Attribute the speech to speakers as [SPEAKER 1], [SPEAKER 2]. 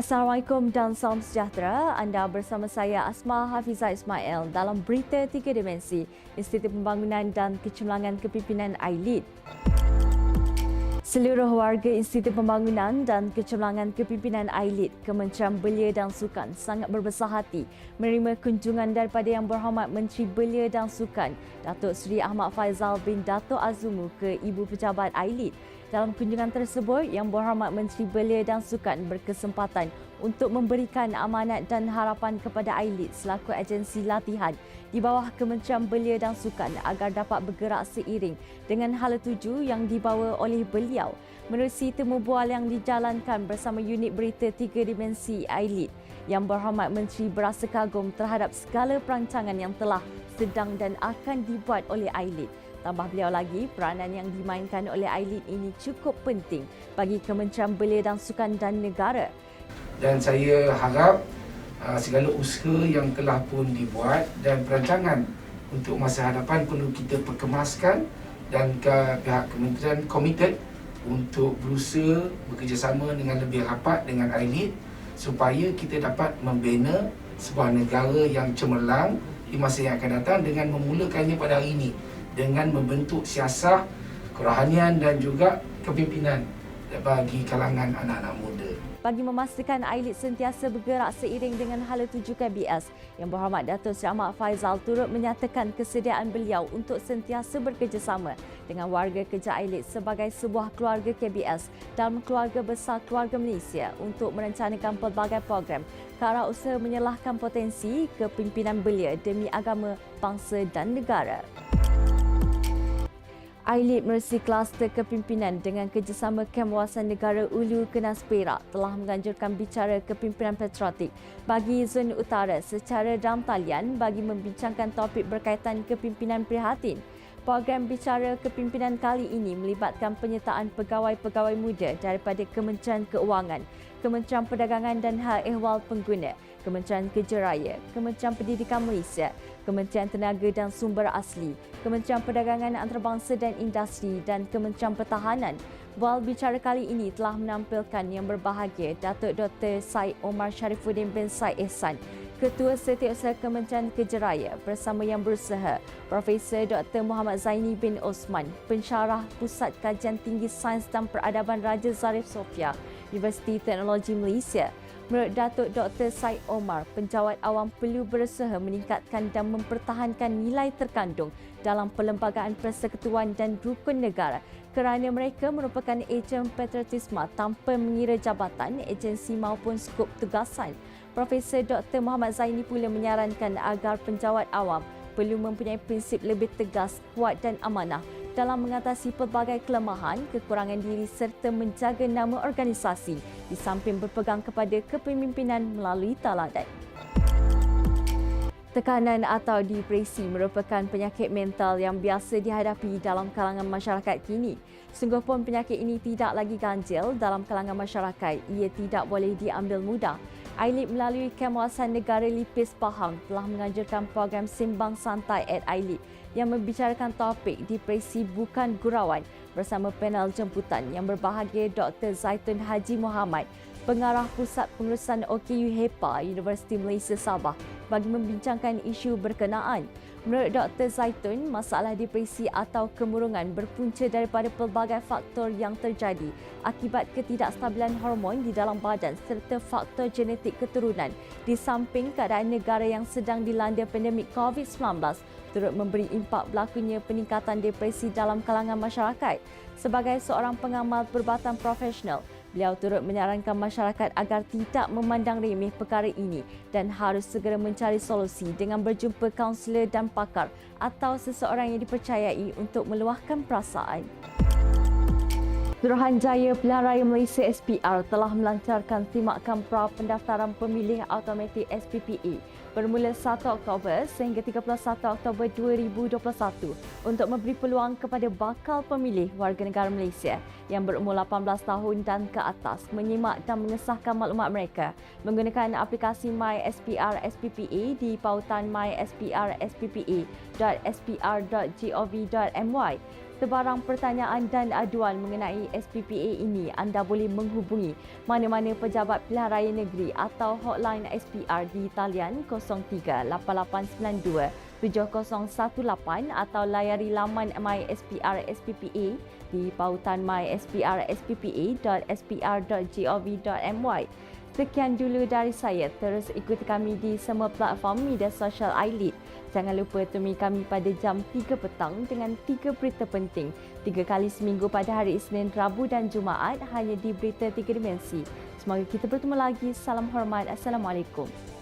[SPEAKER 1] Assalamualaikum dan salam sejahtera. Anda bersama saya Asma Hafizah Ismail dalam Berita Tiga Dimensi, Institut Pembangunan dan Kecemerlangan Kepimpinan AILID. Seluruh warga Institut Pembangunan dan Kecemerlangan Kepimpinan AILID, Kementerian Belia dan Sukan sangat berbesar hati menerima kunjungan daripada Yang Berhormat Menteri Belia dan Sukan, Datuk Seri Ahmad Faizal bin Dato' Azumu ke Ibu Pejabat AILID. Dalam kunjungan tersebut, Yang Berhormat Menteri Belia dan Sukan berkesempatan untuk memberikan amanat dan harapan kepada AILID selaku agensi latihan di bawah Kementerian Belia dan Sukan agar dapat bergerak seiring dengan hala tuju yang dibawa oleh beliau. Menerusi temu bual yang dijalankan bersama unit berita Tiga Dimensi AILID, Yang Berhormat Menteri berasa kagum terhadap segala perancangan yang telah, sedang dan akan dibuat oleh AILID. Tambah beliau lagi, peranan yang dimainkan oleh AILID ini cukup penting bagi Kementerian Belia dan Sukan dan negara.
[SPEAKER 2] Dan saya harap segala usaha yang telah pun dibuat dan perancangan untuk masa hadapan perlu kita perkemaskan dan pihak kementerian komited untuk berusaha bekerjasama dengan lebih rapat dengan AILID supaya kita dapat membina sebuah negara yang cemerlang di masa yang akan datang dengan memulakannya pada hari ini dengan membentuk siasat, kerohanian dan juga kepimpinan bagi kalangan anak-anak muda.
[SPEAKER 1] Bagi memastikan AILID sentiasa bergerak seiring dengan hala tuju KBS, Yang Berhormat Datuk Seri Ahmad Faizal turut menyatakan kesediaan beliau untuk sentiasa bekerjasama dengan warga kerja AILID sebagai sebuah keluarga KBS dalam keluarga besar keluarga Malaysia untuk merencanakan pelbagai program ke arah usaha menyelahkan potensi kepimpinan belia demi agama, bangsa dan negara. AILID menerusi kluster kepimpinan dengan kerjasama Kem Wawasan Negara Ulu Kenas Perak telah menganjurkan bicara kepimpinan patriotik bagi zon utara secara dalam talian bagi membincangkan topik berkaitan kepimpinan prihatin. Program bicara kepimpinan kali ini melibatkan penyertaan pegawai-pegawai muda daripada Kementerian Keuangan, Kementerian Perdagangan dan Hal Ehwal Pengguna, Kementerian Kerja Raya, Kementerian Pendidikan Malaysia, Kementerian Tenaga dan Sumber Asli, Kementerian Perdagangan Antarabangsa dan Industri dan Kementerian Pertahanan. Bual bicara kali ini telah menampilkan yang berbahagia Datuk Dr. Syed Omar Sharifuddin bin Syed Ehsan, Ketua Setiausaha Kementerian Kerja Raya bersama Yang Berusaha, Profesor Dr. Muhammad Zaini bin Osman, Pensyarah Pusat Kajian Tinggi Sains dan Peradaban Raja Zarif Sofia, Universiti Teknologi Malaysia. Menurut Datuk Dr. Syed Omar, penjawat awam perlu berusaha meningkatkan dan mempertahankan nilai terkandung dalam perlembagaan persekutuan dan rukun negara kerana mereka merupakan ejen patriotisme tanpa mengira jabatan, agensi maupun skop tugasan. Profesor Dr. Muhammad Zaini pula menyarankan agar penjawat awam perlu mempunyai prinsip lebih tegas, kuat dan amanah dalam mengatasi pelbagai kelemahan, kekurangan diri serta menjaga nama organisasi di samping berpegang kepada kepemimpinan melalui teladan. Tekanan atau depresi merupakan penyakit mental yang biasa dihadapi dalam kalangan masyarakat kini. Sungguh pun penyakit ini tidak lagi ganjil dalam kalangan masyarakat, ia tidak boleh diambil mudah. AILID melalui Kem Wawasan Negara Lipis Pahang telah menganjurkan program Simbang Santai at AILID yang membicarakan topik depresi bukan gurauan bersama panel jemputan yang berbahagia Dr. Zaitun Haji Muhammad, Pengarah Pusat Pengurusan OKU HEPA Universiti Malaysia Sabah bagi membincangkan isu berkenaan. Menurut Dr. Zaitun, masalah depresi atau kemurungan berpunca daripada pelbagai faktor yang terjadi akibat ketidakstabilan hormon di dalam badan serta faktor genetik keturunan di samping keadaan negara yang sedang dilanda pandemik COVID-19 turut memberi impak berlakunya peningkatan depresi dalam kalangan masyarakat. Sebagai seorang pengamal perubatan profesional, beliau turut menyarankan masyarakat agar tidak memandang remeh perkara ini dan harus segera mencari solusi dengan berjumpa kaunselor dan pakar atau seseorang yang dipercayai untuk meluahkan perasaan. Suruhanjaya Pilihan Raya Malaysia SPR telah melancarkan timakan pra pendaftaran pemilih automatik SPPA bermula 1 Oktober sehingga 31 Oktober 2021 untuk memberi peluang kepada bakal pemilih warga negara Malaysia yang berumur 18 tahun dan ke atas menyimak dan mengesahkan maklumat mereka menggunakan aplikasi MySPR SPPA di pautan mysprsppa.spr.gov.my. Sebarang pertanyaan dan aduan mengenai SPPA ini, anda boleh menghubungi mana-mana pejabat pilihan raya negeri atau hotline SPR di talian 038892 7018 atau layari laman MySPR SPPA di pautan myspr.sppa.spr.gov.my. Sekian dulu dari saya. Terus ikuti kami di semua platform media sosial iLead. Jangan lupa temui kami pada jam 3 petang dengan 3 berita penting. 3 kali seminggu pada hari Isnin, Rabu dan Jumaat hanya di Berita 3 Dimensi. Semoga kita bertemu lagi. Salam hormat. Assalamualaikum.